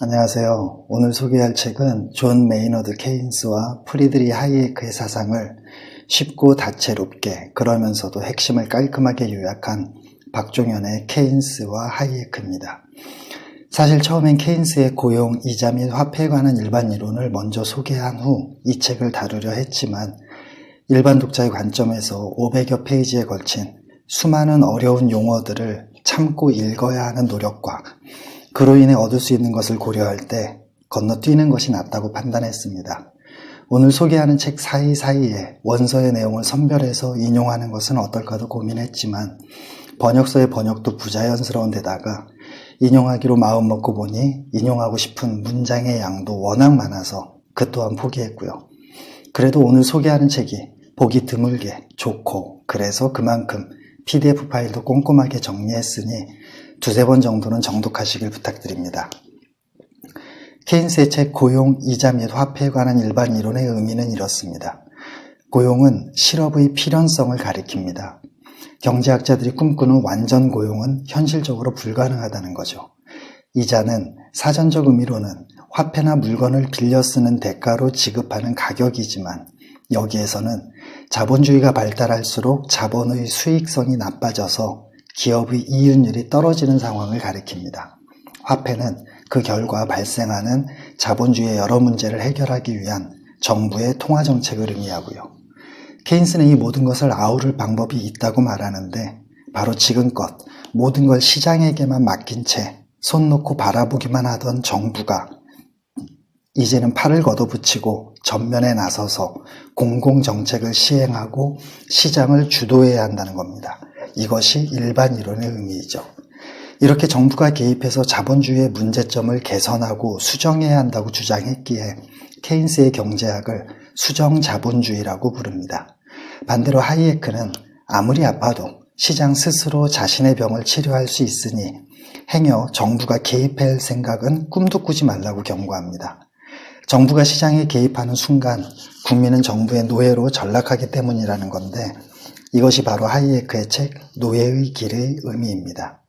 안녕하세요. 오늘 소개할 책은 존 메이너드 케인스와 프리드리 하이에크의 사상을 쉽고 다채롭게 그러면서도 핵심을 깔끔하게 요약한 박종현의 케인스와 하이에크입니다. 사실 처음엔 케인스의 고용, 이자 및 화폐에 관한 일반 이론을 먼저 소개한 후 이 책을 다루려 했지만 일반 독자의 관점에서 500여 페이지에 걸친 수많은 어려운 용어들을 참고 읽어야 하는 노력과 그로 인해 얻을 수 있는 것을 고려할 때 건너뛰는 것이 낫다고 판단했습니다. 오늘 소개하는 책 사이사이에 원서의 내용을 선별해서 인용하는 것은 어떨까도 고민했지만 번역서의 번역도 부자연스러운 데다가 인용하기로 마음먹고 보니 인용하고 싶은 문장의 양도 워낙 많아서 그 또한 포기했고요. 그래도 오늘 소개하는 책이 보기 드물게 좋고 그래서 그만큼 PDF 파일도 꼼꼼하게 정리했으니 두세 번 정도는 정독하시길 부탁드립니다. 케인스의 책 고용, 이자 및 화폐에 관한 일반 이론의 의미는 이렇습니다. 고용은 실업의 필연성을 가리킵니다. 경제학자들이 꿈꾸는 완전 고용은 현실적으로 불가능하다는 거죠. 이자는 사전적 의미로는 화폐나 물건을 빌려 쓰는 대가로 지급하는 가격이지만 여기에서는 자본주의가 발달할수록 자본의 수익성이 나빠져서 기업의 이윤율이 떨어지는 상황을 가리킵니다. 화폐는 그 결과 발생하는 자본주의의 여러 문제를 해결하기 위한 정부의 통화정책을 의미하고요. 케인스는 이 모든 것을 아우를 방법이 있다고 말하는데 바로 지금껏 모든 걸 시장에게만 맡긴 채 손 놓고 바라보기만 하던 정부가 이제는 팔을 걷어붙이고 전면에 나서서 공공정책을 시행하고 시장을 주도해야 한다는 겁니다. 이것이 일반 이론의 의미이죠. 이렇게 정부가 개입해서 자본주의의 문제점을 개선하고 수정해야 한다고 주장했기에 케인스의 경제학을 수정자본주의라고 부릅니다. 반대로 하이에크는 아무리 아파도 시장 스스로 자신의 병을 치료할 수 있으니 행여 정부가 개입할 생각은 꿈도 꾸지 말라고 경고합니다. 정부가 시장에 개입하는 순간 국민은 정부의 노예로 전락하기 때문이라는 건데 이것이 바로 하이에크의 책 노예의 길의 의미입니다.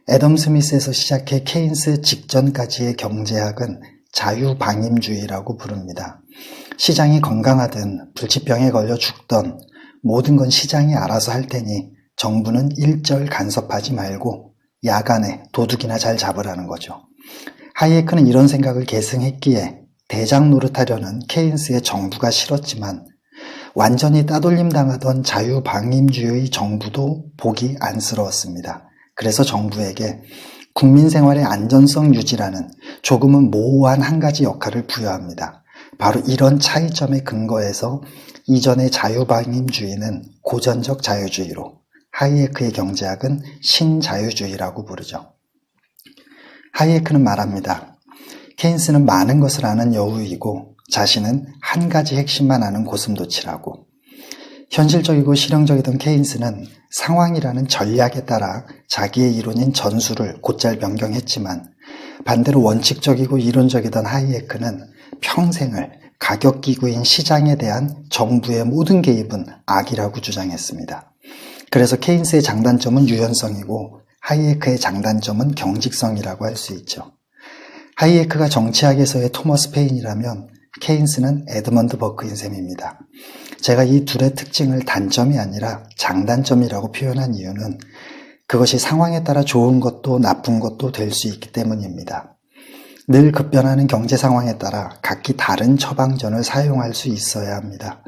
애덤 스미스에서 시작해 케인스 직전까지의 경제학은 자유방임주의라고 부릅니다. 시장이 건강하든 불치병에 걸려 죽던 모든 건 시장이 알아서 할 테니 정부는 일절 간섭하지 말고 야간에 도둑이나 잘 잡으라는 거죠. 하이에크는 이런 생각을 계승했기에 대장 노릇하려는 케인스의 정부가 싫었지만 완전히 따돌림 당하던 자유방임주의 정부도 보기 안쓰러웠습니다. 그래서 정부에게 국민 생활의 안전성 유지라는 조금은 모호한 한 가지 역할을 부여합니다. 바로 이런 차이점에 근거해서 이전의 자유방임주의는 고전적 자유주의로 하이에크의 경제학은 신자유주의라고 부르죠. 하이에크는 말합니다. 케인스는 많은 것을 아는 여우이고 자신은 한 가지 핵심만 아는 고슴도치라고. 현실적이고 실용적이던 케인스는 상황이라는 전략에 따라 자기의 이론인 전술을 곧잘 변경했지만 반대로 원칙적이고 이론적이던 하이에크는 평생을 가격기구인 시장에 대한 정부의 모든 개입은 악이라고 주장했습니다. 그래서 케인스의 장단점은 유연성이고 하이에크의 장단점은 경직성이라고 할 수 있죠. 하이에크가 정치학에서의 토머스 페인이라면 케인스는 에드먼드 버크인 셈입니다. 제가 이 둘의 특징을 단점이 아니라 장단점이라고 표현한 이유는 그것이 상황에 따라 좋은 것도 나쁜 것도 될 수 있기 때문입니다. 늘 급변하는 경제 상황에 따라 각기 다른 처방전을 사용할 수 있어야 합니다.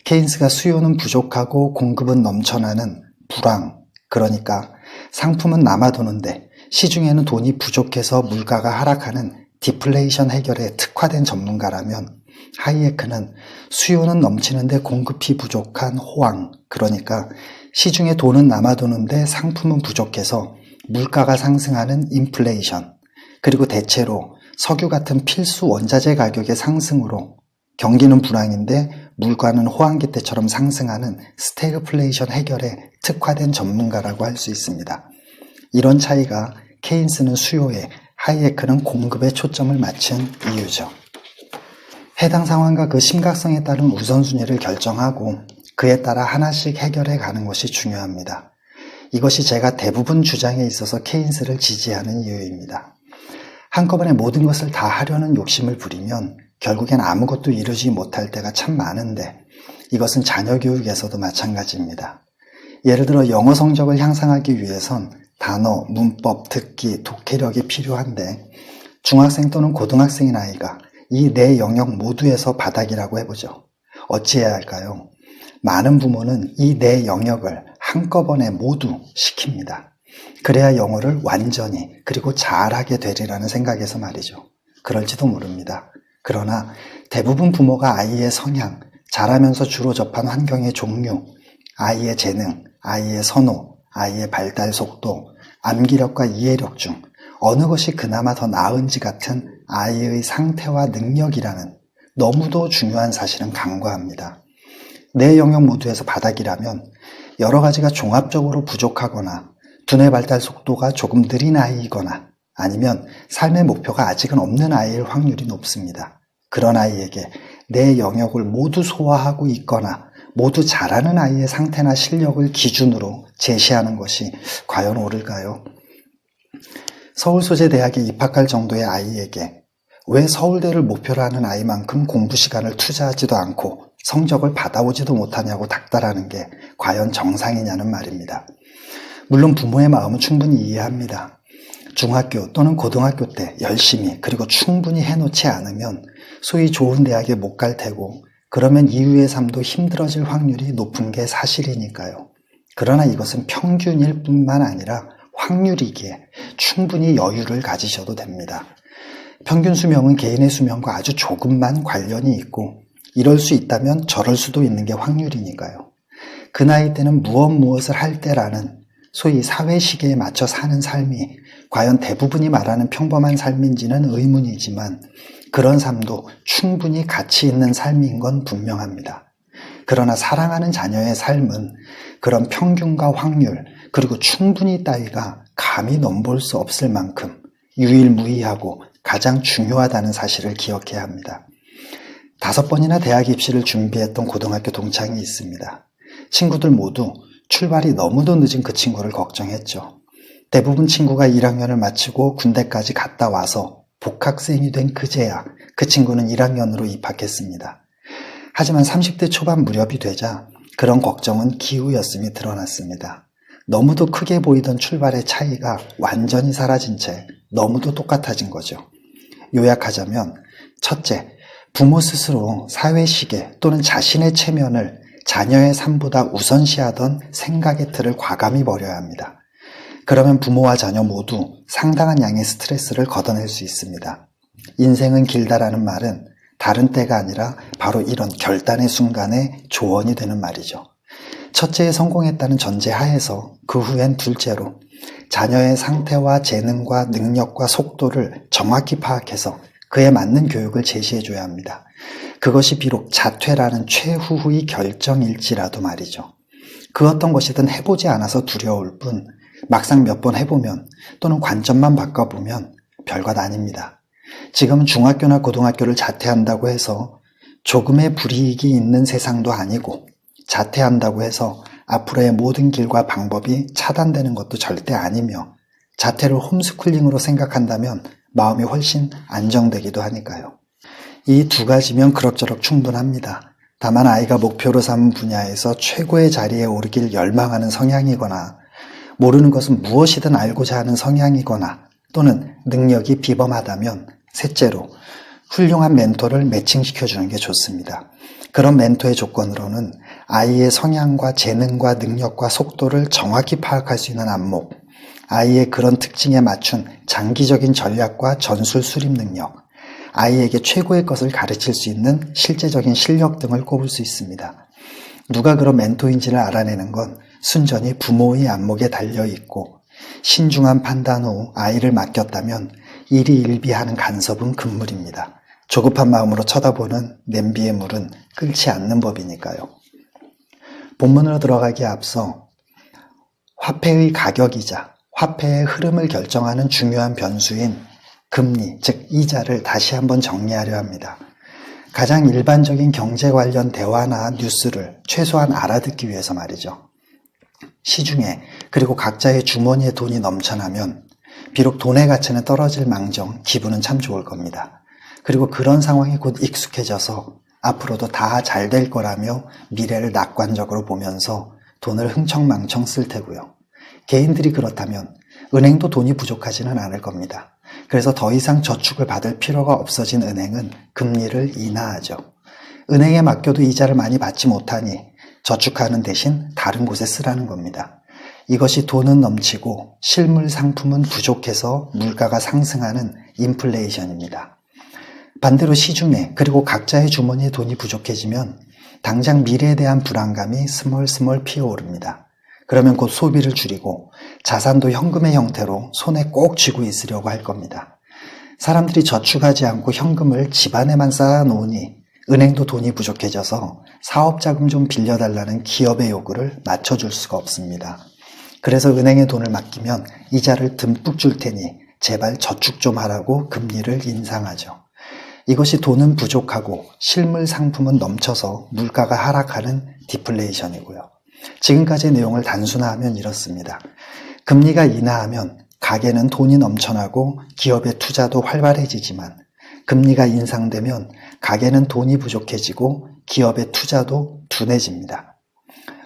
케인스가 수요는 부족하고 공급은 넘쳐나는 불황, 그러니까 상품은 남아도는데 시중에는 돈이 부족해서 물가가 하락하는 디플레이션 해결에 특화된 전문가라면 하이에크는 수요는 넘치는데 공급이 부족한 호황, 그러니까 시중에 돈은 남아도는데 상품은 부족해서 물가가 상승하는 인플레이션, 그리고 대체로 석유 같은 필수 원자재 가격의 상승으로 경기는 불황인데 물가는 호황기 때처럼 상승하는 스태그플레이션 해결에 특화된 전문가라고 할 수 있습니다. 이런 차이가 케인스는 수요에, 하이에크는 공급에 초점을 맞춘 이유죠. 해당 상황과 그 심각성에 따른 우선순위를 결정하고 그에 따라 하나씩 해결해 가는 것이 중요합니다. 이것이 제가 대부분 주장에 있어서 케인스를 지지하는 이유입니다. 한꺼번에 모든 것을 다 하려는 욕심을 부리면 결국엔 아무것도 이루지 못할 때가 참 많은데 이것은 자녀 교육에서도 마찬가지입니다. 예를 들어 영어 성적을 향상하기 위해선 단어, 문법, 듣기, 독해력이 필요한데 중학생 또는 고등학생인 아이가 이 네 영역 모두에서 바닥이라고 해보죠. 어찌해야 할까요? 많은 부모는 이 네 영역을 한꺼번에 모두 시킵니다. 그래야 영어를 완전히 그리고 잘하게 되리라는 생각에서 말이죠. 그럴지도 모릅니다. 그러나 대부분 부모가 아이의 성향, 자라면서 주로 접한 환경의 종류, 아이의 재능, 아이의 선호, 아이의 발달 속도, 암기력과 이해력 중 어느 것이 그나마 더 나은지 같은 아이의 상태와 능력이라는 너무도 중요한 사실은 간과합니다. 네 영역 모두에서 바닥이라면 여러 가지가 종합적으로 부족하거나 두뇌 발달 속도가 조금 느린 아이이거나 아니면 삶의 목표가 아직은 없는 아이일 확률이 높습니다. 그런 아이에게 네 영역을 모두 소화하고 있거나 모두 잘하는 아이의 상태나 실력을 기준으로 제시하는 것이 과연 옳을까요? 서울소재대학에 입학할 정도의 아이에게 왜 서울대를 목표로 하는 아이만큼 공부 시간을 투자하지도 않고 성적을 받아오지도 못하냐고 닥달하는 게 과연 정상이냐는 말입니다. 물론 부모의 마음은 충분히 이해합니다. 중학교 또는 고등학교 때 열심히 그리고 충분히 해놓지 않으면 소위 좋은 대학에 못 갈 테고 그러면 이후의 삶도 힘들어질 확률이 높은 게 사실이니까요. 그러나 이것은 평균일 뿐만 아니라 확률이기에 충분히 여유를 가지셔도 됩니다. 평균 수명은 개인의 수명과 아주 조금만 관련이 있고 이럴 수 있다면 저럴 수도 있는 게 확률이니까요. 그 나이 때는 무엇을 할 때라는 소위 사회 시계에 맞춰 사는 삶이 과연 대부분이 말하는 평범한 삶인지는 의문이지만 그런 삶도 충분히 가치 있는 삶인 건 분명합니다. 그러나 사랑하는 자녀의 삶은 그런 평균과 확률 그리고 충분히 따위가 감히 넘볼 수 없을 만큼 유일무이하고 가장 중요하다는 사실을 기억해야 합니다. 5번이나 대학 입시를 준비했던 고등학교 동창이 있습니다. 친구들 모두 출발이 너무도 늦은 그 친구를 걱정했죠. 대부분 친구가 1학년을 마치고 군대까지 갔다 와서 복학생이 된 그제야 그 친구는 1학년으로 입학했습니다. 하지만 30대 초반 무렵이 되자 그런 걱정은 기우였음이 드러났습니다. 너무도 크게 보이던 출발의 차이가 완전히 사라진 채 너무도 똑같아진 거죠. 요약하자면 첫째, 부모 스스로 사회 시계 또는 자신의 체면을 자녀의 삶보다 우선시하던 생각의 틀을 과감히 버려야 합니다. 그러면 부모와 자녀 모두 상당한 양의 스트레스를 걷어낼 수 있습니다. 인생은 길다라는 말은 다른 때가 아니라 바로 이런 결단의 순간에 조언이 되는 말이죠. 첫째에 성공했다는 전제 하에서 그 후엔 둘째로 자녀의 상태와 재능과 능력과 속도를 정확히 파악해서 그에 맞는 교육을 제시해줘야 합니다. 그것이 비록 자퇴라는 최후의 결정일지라도 말이죠. 그 어떤 것이든 해보지 않아서 두려울 뿐 막상 몇 번 해보면 또는 관점만 바꿔보면 별것 아닙니다. 지금 중학교나 고등학교를 자퇴한다고 해서 조금의 불이익이 있는 세상도 아니고 자퇴한다고 해서 앞으로의 모든 길과 방법이 차단되는 것도 절대 아니며 자퇴를 홈스쿨링으로 생각한다면 마음이 훨씬 안정되기도 하니까요. 이 두 가지면 그럭저럭 충분합니다. 다만 아이가 목표로 삼은 분야에서 최고의 자리에 오르길 열망하는 성향이거나 모르는 것은 무엇이든 알고자 하는 성향이거나 또는 능력이 비범하다면 셋째로 훌륭한 멘토를 매칭시켜주는 게 좋습니다. 그런 멘토의 조건으로는 아이의 성향과 재능과 능력과 속도를 정확히 파악할 수 있는 안목, 아이의 그런 특징에 맞춘 장기적인 전략과 전술 수립 능력, 아이에게 최고의 것을 가르칠 수 있는 실제적인 실력 등을 꼽을 수 있습니다. 누가 그런 멘토인지를 알아내는 건 순전히 부모의 안목에 달려있고 신중한 판단 후 아이를 맡겼다면 일희일비하는 간섭은 금물입니다. 조급한 마음으로 쳐다보는 냄비의 물은 끓지 않는 법이니까요. 본문으로 들어가기에 앞서 화폐의 가격이자 화폐의 흐름을 결정하는 중요한 변수인 금리, 즉 이자를 다시 한번 정리하려 합니다. 가장 일반적인 경제 관련 대화나 뉴스를 최소한 알아듣기 위해서 말이죠. 시중에 그리고 각자의 주머니에 돈이 넘쳐나면 비록 돈의 가치는 떨어질 망정 기분은 참 좋을 겁니다. 그리고 그런 상황이 곧 익숙해져서 앞으로도 다 잘 될 거라며 미래를 낙관적으로 보면서 돈을 흥청망청 쓸 테고요. 개인들이 그렇다면 은행도 돈이 부족하지는 않을 겁니다. 그래서 더 이상 저축을 받을 필요가 없어진 은행은 금리를 인하하죠. 은행에 맡겨도 이자를 많이 받지 못하니 저축하는 대신 다른 곳에 쓰라는 겁니다. 이것이 돈은 넘치고 실물 상품은 부족해서 물가가 상승하는 인플레이션입니다. 반대로 시중에 그리고 각자의 주머니에 돈이 부족해지면 당장 미래에 대한 불안감이 스멀스멀 피어오릅니다. 그러면 곧 소비를 줄이고 자산도 현금의 형태로 손에 꼭 쥐고 있으려고 할 겁니다. 사람들이 저축하지 않고 현금을 집안에만 쌓아놓으니 은행도 돈이 부족해져서 사업자금 좀 빌려달라는 기업의 요구를 맞춰줄 수가 없습니다. 그래서 은행에 돈을 맡기면 이자를 듬뿍 줄 테니 제발 저축 좀 하라고 금리를 인상하죠. 이것이 돈은 부족하고 실물 상품은 넘쳐서 물가가 하락하는 디플레이션이고요. 지금까지의 내용을 단순화하면 이렇습니다. 금리가 인하하면 가게는 돈이 넘쳐나고 기업의 투자도 활발해지지만 금리가 인상되면 가게는 돈이 부족해지고 기업의 투자도 둔해집니다.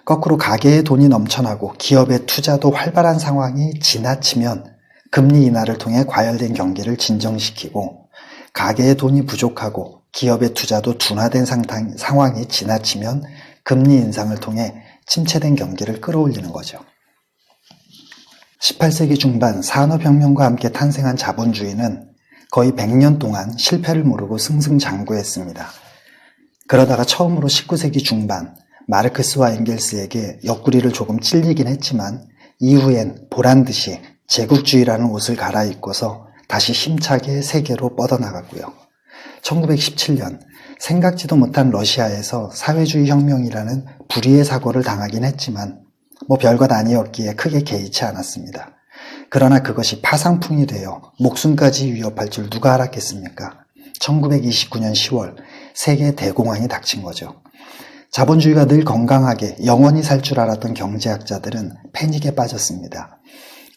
거꾸로 가계에 돈이 넘쳐나고 기업의 투자도 활발한 상황이 지나치면 금리 인하를 통해 과열된 경기를 진정시키고 가계에 돈이 부족하고 기업의 투자도 둔화된 상황이 지나치면 금리 인상을 통해 침체된 경기를 끌어올리는 거죠. 18세기 중반 산업혁명과 함께 탄생한 자본주의는 거의 100년 동안 실패를 모르고 승승장구했습니다. 그러다가 처음으로 19세기 중반 마르크스와 엥겔스에게 옆구리를 조금 찔리긴 했지만 이후엔 보란듯이 제국주의라는 옷을 갈아입고서 다시 힘차게 세계로 뻗어나갔고요. 1917년 생각지도 못한 러시아에서 사회주의 혁명이라는 불의의 사고를 당하긴 했지만 별것 아니었기에 크게 개의치 않았습니다. 그러나 그것이 파상풍이 되어 목숨까지 위협할 줄 누가 알았겠습니까? 1929년 10월 세계 대공황이 닥친 거죠. 자본주의가 늘 건강하게 영원히 살 줄 알았던 경제학자들은 패닉에 빠졌습니다.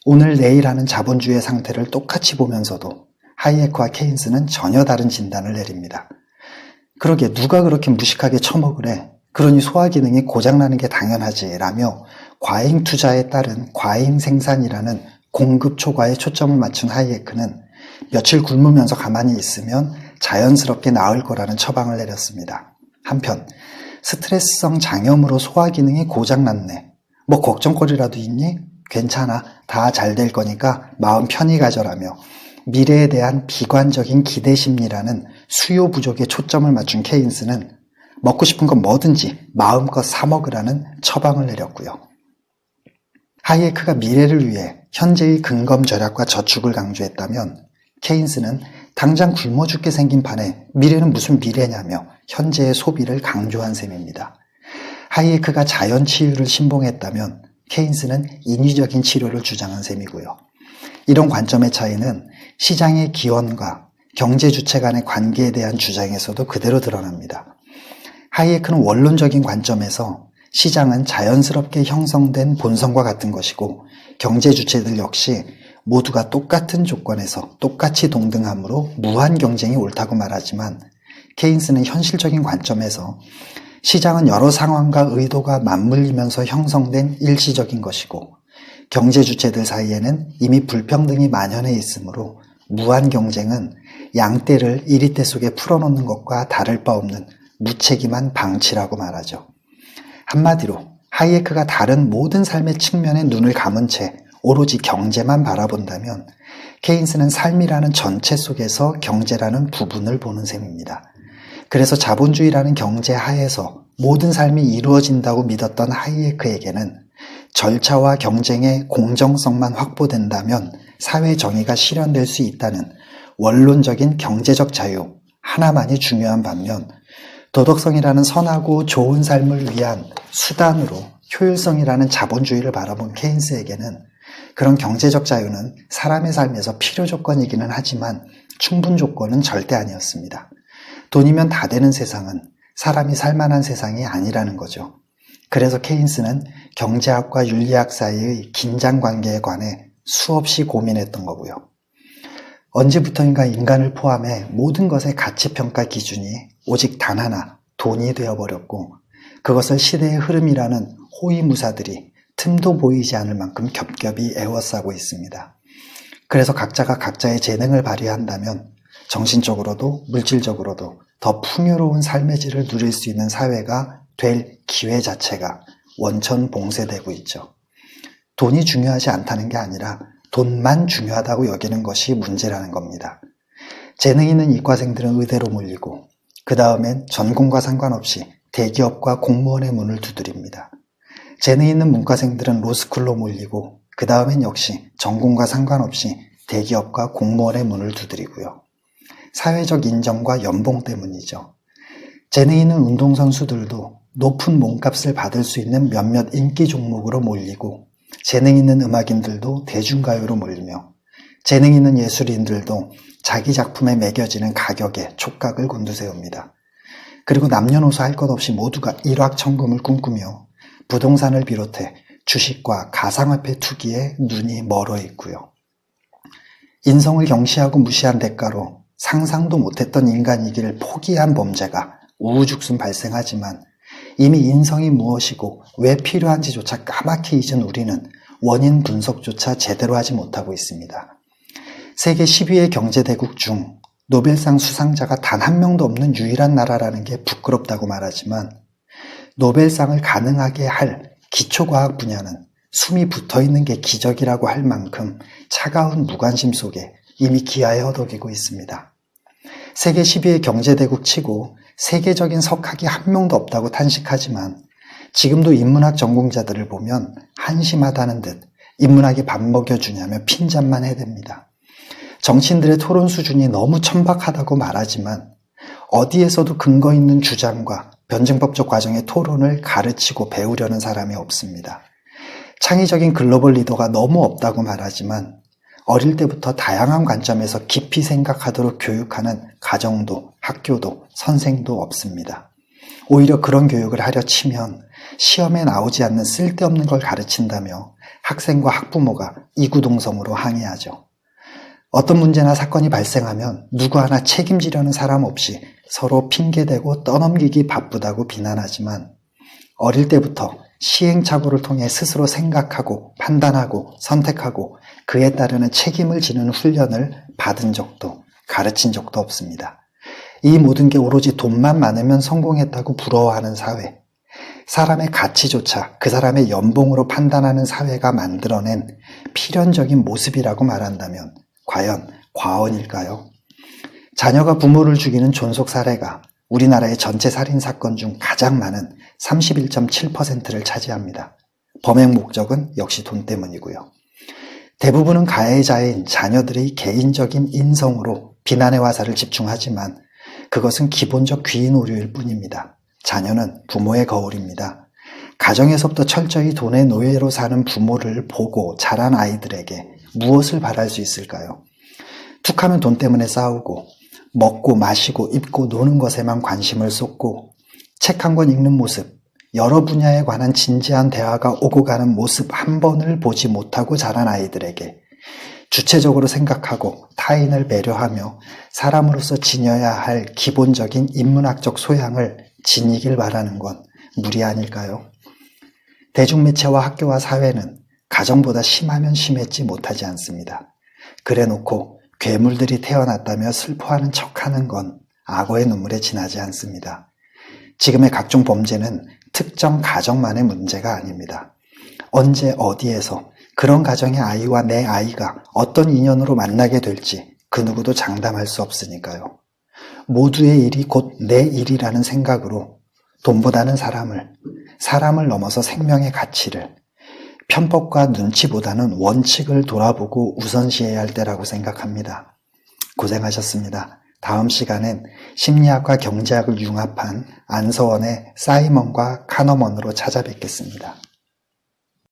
오늘 내일 하는 자본주의의 상태를 똑같이 보면서도 하이에크와 케인스는 전혀 다른 진단을 내립니다. 그러게 누가 그렇게 무식하게 처먹으래? 그러니 소화기능이 고장나는 게 당연하지 라며 과잉 투자에 따른 과잉 생산이라는 공급 초과에 초점을 맞춘 하이에크는 며칠 굶으면서 가만히 있으면 자연스럽게 나을 거라는 처방을 내렸습니다. 한편 스트레스성 장염으로 소화기능이 고장났네. 걱정거리라도 있니? 괜찮아. 다 잘 될 거니까 마음 편히 가져라며 미래에 대한 비관적인 기대 심리라는 수요 부족에 초점을 맞춘 케인스는 먹고 싶은 건 뭐든지 마음껏 사 먹으라는 처방을 내렸고요. 하이에크가 미래를 위해 현재의 근검 절약과 저축을 강조했다면 케인스는 당장 굶어 죽게 생긴 판에 미래는 무슨 미래냐며 현재의 소비를 강조한 셈입니다. 하이에크가 자연치유를 신봉했다면 케인스는 인위적인 치료를 주장한 셈이고요. 이런 관점의 차이는 시장의 기원과 경제 주체 간의 관계에 대한 주장에서도 그대로 드러납니다. 하이에크는 원론적인 관점에서 시장은 자연스럽게 형성된 본성과 같은 것이고 경제 주체들 역시 모두가 똑같은 조건에서 똑같이 동등함으로 무한 경쟁이 옳다고 말하지만 케인스는 현실적인 관점에서 시장은 여러 상황과 의도가 맞물리면서 형성된 일시적인 것이고 경제 주체들 사이에는 이미 불평등이 만연해 있으므로 무한 경쟁은 양떼를 이리떼 속에 풀어놓는 것과 다를 바 없는 무책임한 방치라고 말하죠. 한마디로 하이에크가 다른 모든 삶의 측면에 눈을 감은 채 오로지 경제만 바라본다면 케인스는 삶이라는 전체 속에서 경제라는 부분을 보는 셈입니다. 그래서 자본주의라는 경제 하에서 모든 삶이 이루어진다고 믿었던 하이에크에게는 절차와 경쟁의 공정성만 확보된다면 사회 정의가 실현될 수 있다는 원론적인 경제적 자유 하나만이 중요한 반면 도덕성이라는 선하고 좋은 삶을 위한 수단으로 효율성이라는 자본주의를 바라본 케인스에게는 그런 경제적 자유는 사람의 삶에서 필요 조건이기는 하지만 충분 조건은 절대 아니었습니다. 돈이면 다 되는 세상은 사람이 살만한 세상이 아니라는 거죠. 그래서 케인스는 경제학과 윤리학 사이의 긴장 관계에 관해 수없이 고민했던 거고요. 언제부터인가 인간을 포함해 모든 것의 가치평가 기준이 오직 단 하나, 돈이 되어버렸고 그것을 시대의 흐름이라는 호위무사들이 틈도 보이지 않을 만큼 겹겹이 에워싸고 있습니다. 그래서 각자가 각자의 재능을 발휘한다면 정신적으로도 물질적으로도 더 풍요로운 삶의 질을 누릴 수 있는 사회가 될 기회 자체가 원천봉쇄되고 있죠. 돈이 중요하지 않다는 게 아니라 돈만 중요하다고 여기는 것이 문제라는 겁니다. 재능 있는 이과생들은 의대로 몰리고 그 다음엔 전공과 상관없이 대기업과 공무원의 문을 두드립니다. 재능 있는 문과생들은 로스쿨로 몰리고 그 다음엔 역시 전공과 상관없이 대기업과 공무원의 문을 두드리고요. 사회적 인정과 연봉 때문이죠. 재능 있는 운동선수들도 높은 몸값을 받을 수 있는 몇몇 인기 종목으로 몰리고 재능 있는 음악인들도 대중가요로 몰리며 재능 있는 예술인들도 자기 작품에 매겨지는 가격에 촉각을 곤두세웁니다. 그리고 남녀노소 할 것 없이 모두가 일확천금을 꿈꾸며 부동산을 비롯해 주식과 가상화폐 투기에 눈이 멀어 있고요. 인성을 경시하고 무시한 대가로 상상도 못했던 인간이기를 포기한 범죄가 우후죽순 발생하지만 이미 인성이 무엇이고 왜 필요한지조차 까맣게 잊은 우리는 원인 분석조차 제대로 하지 못하고 있습니다. 세계 10위의 경제대국 중 노벨상 수상자가 단 한 명도 없는 유일한 나라라는 게 부끄럽다고 말하지만 노벨상을 가능하게 할 기초과학 분야는 숨이 붙어있는 게 기적이라고 할 만큼 차가운 무관심 속에 이미 기아에 허덕이고 있습니다. 세계 10위의 경제대국 치고 세계적인 석학이 한 명도 없다고 탄식하지만 지금도 인문학 전공자들을 보면 한심하다는 듯 인문학이 밥 먹여주냐며 핀잔만 해댑니다. 정치인들의 토론 수준이 너무 천박하다고 말하지만 어디에서도 근거 있는 주장과 변증법적 과정의 토론을 가르치고 배우려는 사람이 없습니다. 창의적인 글로벌 리더가 너무 없다고 말하지만 어릴 때부터 다양한 관점에서 깊이 생각하도록 교육하는 가정도 학교도 선생도 없습니다. 오히려 그런 교육을 하려 치면 시험에 나오지 않는 쓸데없는 걸 가르친다며 학생과 학부모가 이구동성으로 항의하죠. 어떤 문제나 사건이 발생하면 누구 하나 책임지려는 사람 없이 서로 핑계대고 떠넘기기 바쁘다고 비난하지만 어릴 때부터 시행착오를 통해 스스로 생각하고 판단하고 선택하고 그에 따르는 책임을 지는 훈련을 받은 적도 가르친 적도 없습니다. 이 모든 게 오로지 돈만 많으면 성공했다고 부러워하는 사회, 사람의 가치조차 그 사람의 연봉으로 판단하는 사회가 만들어낸 필연적인 모습이라고 말한다면 과연 과언일까요? 자녀가 부모를 죽이는 존속 사례가 우리나라의 전체 살인사건 중 가장 많은 31.7%를 차지합니다. 범행 목적은 역시 돈 때문이고요. 대부분은 가해자인 자녀들의 개인적인 인성으로 비난의 화살을 집중하지만 그것은 기본적 귀인 오류일 뿐입니다. 자녀는 부모의 거울입니다. 가정에서부터 철저히 돈의 노예로 사는 부모를 보고 자란 아이들에게 무엇을 바랄 수 있을까요? 툭하면 돈 때문에 싸우고 먹고 마시고 입고 노는 것에만 관심을 쏟고 책 한 권 읽는 모습, 여러 분야에 관한 진지한 대화가 오고 가는 모습 한 번을 보지 못하고 자란 아이들에게 주체적으로 생각하고 타인을 배려하며 사람으로서 지녀야 할 기본적인 인문학적 소양을 지니길 바라는 건 무리 아닐까요? 대중매체와 학교와 사회는 가정보다 심하면 심했지 못하지 않습니다. 그래놓고 괴물들이 태어났다며 슬퍼하는 척하는 건 악어의 눈물에 지나지 않습니다. 지금의 각종 범죄는 특정 가정만의 문제가 아닙니다. 언제 어디에서 그런 가정의 아이와 내 아이가 어떤 인연으로 만나게 될지 그 누구도 장담할 수 없으니까요. 모두의 일이 곧 내 일이라는 생각으로 돈보다는 사람을 넘어서 생명의 가치를 편법과 눈치보다는 원칙을 돌아보고 우선시해야 할 때라고 생각합니다. 고생하셨습니다. 다음 시간엔 심리학과 경제학을 융합한 안서원의 사이먼과 카너먼으로 찾아뵙겠습니다.